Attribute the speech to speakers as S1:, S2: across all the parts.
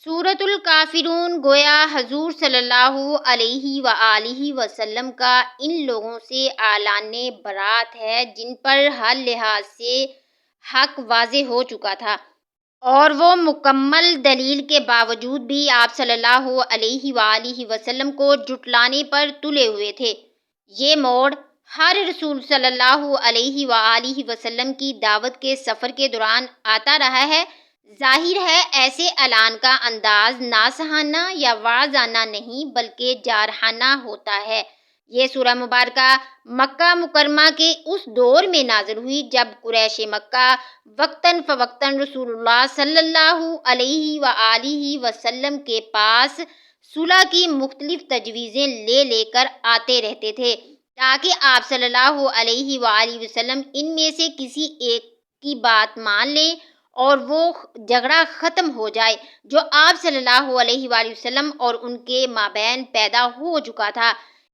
S1: سورۃ الکافرون گویا حضور صلی اللہ علیہ وآلہ وسلم کا ان لوگوں سے اعلان برات ہے جن پر ہر لحاظ سے حق واضح ہو چکا تھا، اور وہ مکمل دلیل کے باوجود بھی آپ صلی اللہ علیہ وآلہ وسلم کو جھٹلانے پر تلے ہوئے تھے۔ یہ موڑ ہر رسول صلی اللہ علیہ وآلہ وسلم کی دعوت کے سفر کے دوران آتا رہا ہے۔ ظاہر ہے ایسے اعلان کا انداز ناصحانہ یا واعظانہ نہیں بلکہ جارحانہ ہوتا ہے۔ یہ سورہ مبارکہ مکہ مکرمہ کے اس دور میں نازل ہوئی جب قریش مکہ وقتاً فوقتاً رسول اللہ صلی اللہ علیہ وآلہ وسلم کے پاس صلح کی مختلف تجویزیں لے کر آتے رہتے تھے تاکہ آپ صلی اللہ علیہ وآلہ وسلم ان میں سے کسی ایک کی بات مان لیں اور وہ جھگڑا ختم ہو جائے جو آپ صلی اللہ علیہ وآلہ وسلم اور ان کے مابین پیدا ہو چکا تھا۔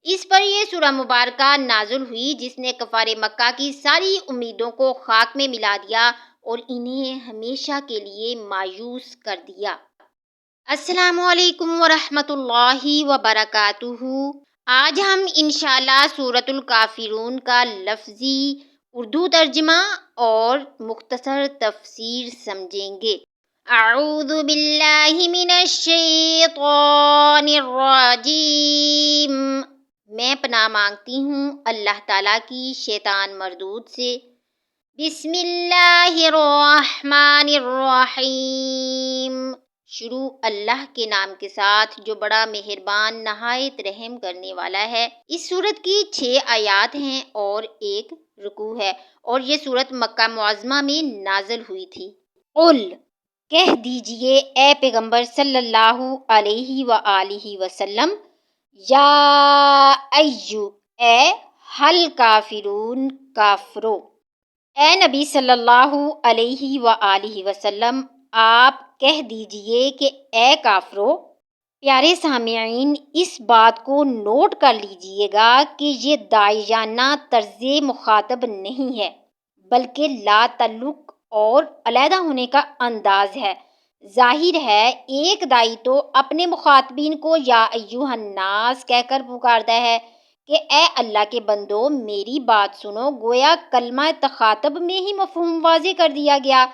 S1: اس پر یہ سورہ مبارکہ نازل ہوئی جس نے کفار مکہ کی ساری امیدوں کو خاک میں ملا دیا اور انہیں ہمیشہ کے لیے مایوس کر دیا۔ السلام علیکم ورحمۃ اللہ وبرکاتہ۔ آج ہم انشاءاللہ سورۃ الکافرون کا لفظی اردو ترجمہ اور مختصر تفسیر سمجھیں گے۔ اعوذ باللہ من الشیطان الرجیم۔ میں پناہ مانگتی ہوں اللہ تعالیٰ کی شیطان مردود سے۔ بسم اللہ الرحمن الرحیم۔ شروع اللہ کے نام کے ساتھ جو بڑا مہربان نہایت رحم کرنے والا ہے۔ اس سورت کی 6 آیات ہیں اور 1 رکوع ہے اور یہ سورت مکہ معظمہ میں نازل ہوئی تھی۔ قل کہہ دیجئے اے پیغمبر صلی اللہ علیہ وآلہ وسلم، یا ایو اے حل کافرون کافرو، اے نبی صلی اللہ علیہ وآلہ وسلم آپ کہہ دیجئے کہ اے کافرو۔ پیارے سامعین، اس بات کو نوٹ کر لیجئے گا کہ یہ داعیانہ طرز مخاطب نہیں ہے بلکہ لا تعلق اور علیحدہ ہونے کا انداز ہے۔ ظاہر ہے ایک داعی تو اپنے مخاطبین کو یا ایھا الناس کہہ کر پکارتا ہے کہ اے اللہ کے بندو میری بات سنو، گویا کلمہ تخاطب میں ہی مفہوم واضح کر دیا گیا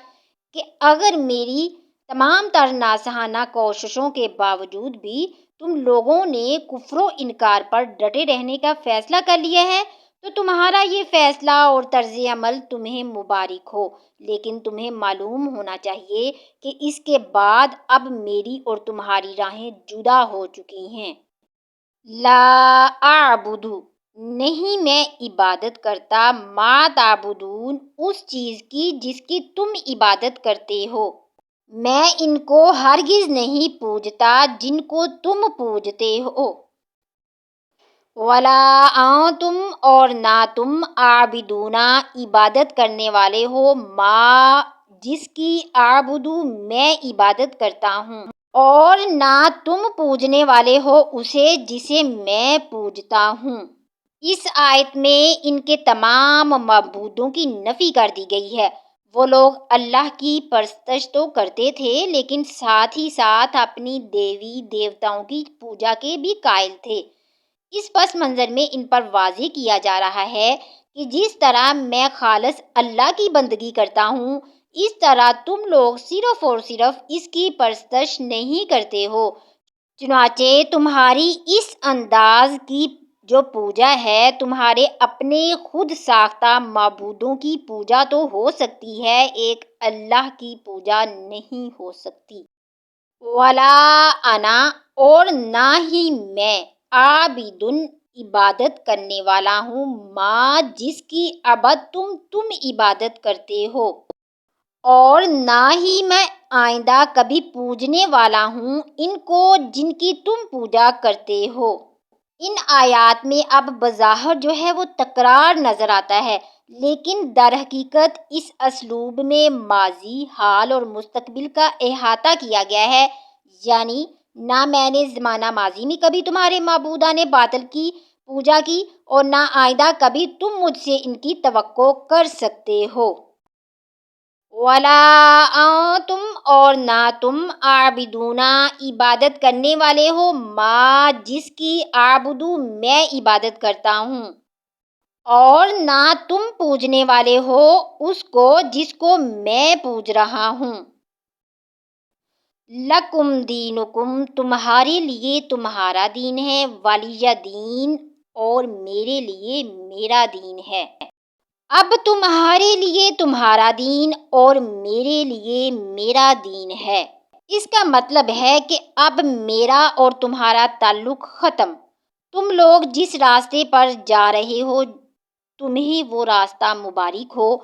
S1: کہ اگر میری تمام تر ناصحانہ کوششوں کے باوجود بھی تم لوگوں نے کفر و انکار پر ڈٹے رہنے کا فیصلہ کر لیا ہے تو تمہارا یہ فیصلہ اور طرز عمل تمہیں مبارک ہو، لیکن تمہیں معلوم ہونا چاہیے کہ اس کے بعد اب میری اور تمہاری راہیں جدا ہو چکی ہیں۔ لا اعبد نہیں میں عبادت کرتا، ما تعبدون اس چیز کی جس کی تم عبادت کرتے ہو، میں ان کو ہرگز نہیں پوجتا جن کو تم پوجتے ہو، ولا انتم اور نہ تم عابدون عبادت کرنے والے ہو، ما جس کی اعبدو میں عبادت کرتا ہوں، اور نہ تم پوجنے والے ہو اسے جسے میں پوجتا ہوں۔ اس آیت میں ان کے تمام معبودوں کی نفی کر دی گئی ہے۔ وہ لوگ اللہ کی پرستش تو کرتے تھے لیکن ساتھ ہی ساتھ اپنی دیوی دیوتاؤں کی پوجا کے بھی قائل تھے۔ اس پس منظر میں ان پر واضح کیا جا رہا ہے کہ جس طرح میں خالص اللہ کی بندگی کرتا ہوں اس طرح تم لوگ صرف اور صرف اس کی پرستش نہیں کرتے ہو، چنانچہ تمہاری اس انداز کی جو پوجا ہے تمہارے اپنے خود ساختہ معبودوں کی پوجا تو ہو سکتی ہے، ایک اللہ کی پوجا نہیں ہو سکتی۔ ولا انا اور نہ ہی میں عابد عبادت کرنے والا ہوں، ما جس کی تم عبادت کرتے ہو، اور نہ ہی میں آئندہ کبھی پوجنے والا ہوں ان کو جن کی تم پوجا کرتے ہو۔ ان آیات میں اب بظاہر جو ہے وہ تکرار نظر آتا ہے لیکن در حقیقت اس اسلوب میں ماضی، حال اور مستقبل کا احاطہ کیا گیا ہے، یعنی نہ میں نے زمانہ ماضی میں کبھی تمہارے معبودان باطل کی پوجا کی اور نہ آئندہ کبھی تم مجھ سے ان کی توقع کر سکتے ہو۔ ولا انتم اور نہ تم عابدونا عبادت کرنے والے ہو ما جس کی اعبدو میں عبادت کرتا ہوں، اور نہ تم پوجنے والے ہو اس کو جس کو میں پوج رہا ہوں۔ لکم دینکم تمہارے لیے تمہارا دین ہے، ولی دین اور میرے لیے میرا دین ہے۔ اب تمہارے لیے تمہارا دین اور میرے لیے میرا دین ہے۔ اس کا مطلب ہے کہ اب میرا اور تمہارا تعلق ختم۔ تم لوگ جس راستے پر جا رہے ہو تمہیں وہ راستہ مبارک ہو،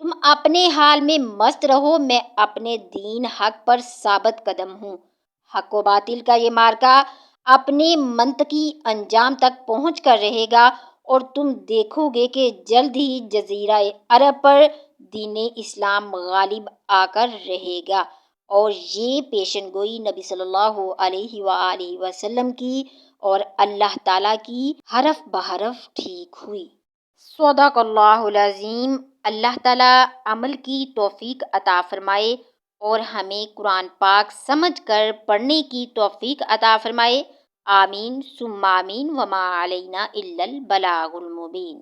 S1: تم اپنے حال میں مست رہو، میں اپنے دین حق پر ثابت قدم ہوں۔ حق و باطل کا یہ معرکہ اپنے منطقی انجام تک پہنچ کر رہے گا اور تم دیکھو گے کہ جلد ہی جزیرہ عرب پر دین اسلام غالب آ کر رہے گا۔ اور یہ پیشن گوئی نبی صلی اللہ علیہ وآلہ وسلم کی اور اللہ تعالیٰ کی حرف بحرف ٹھیک ہوئی۔ صدق اللہ العظیم۔ اللہ تعالیٰ عمل کی توفیق عطا فرمائے اور ہمیں قرآن پاک سمجھ کر پڑھنے کی توفیق عطا فرمائے۔ آمین ثم آمین، وما علینا الا البلاغ المبین۔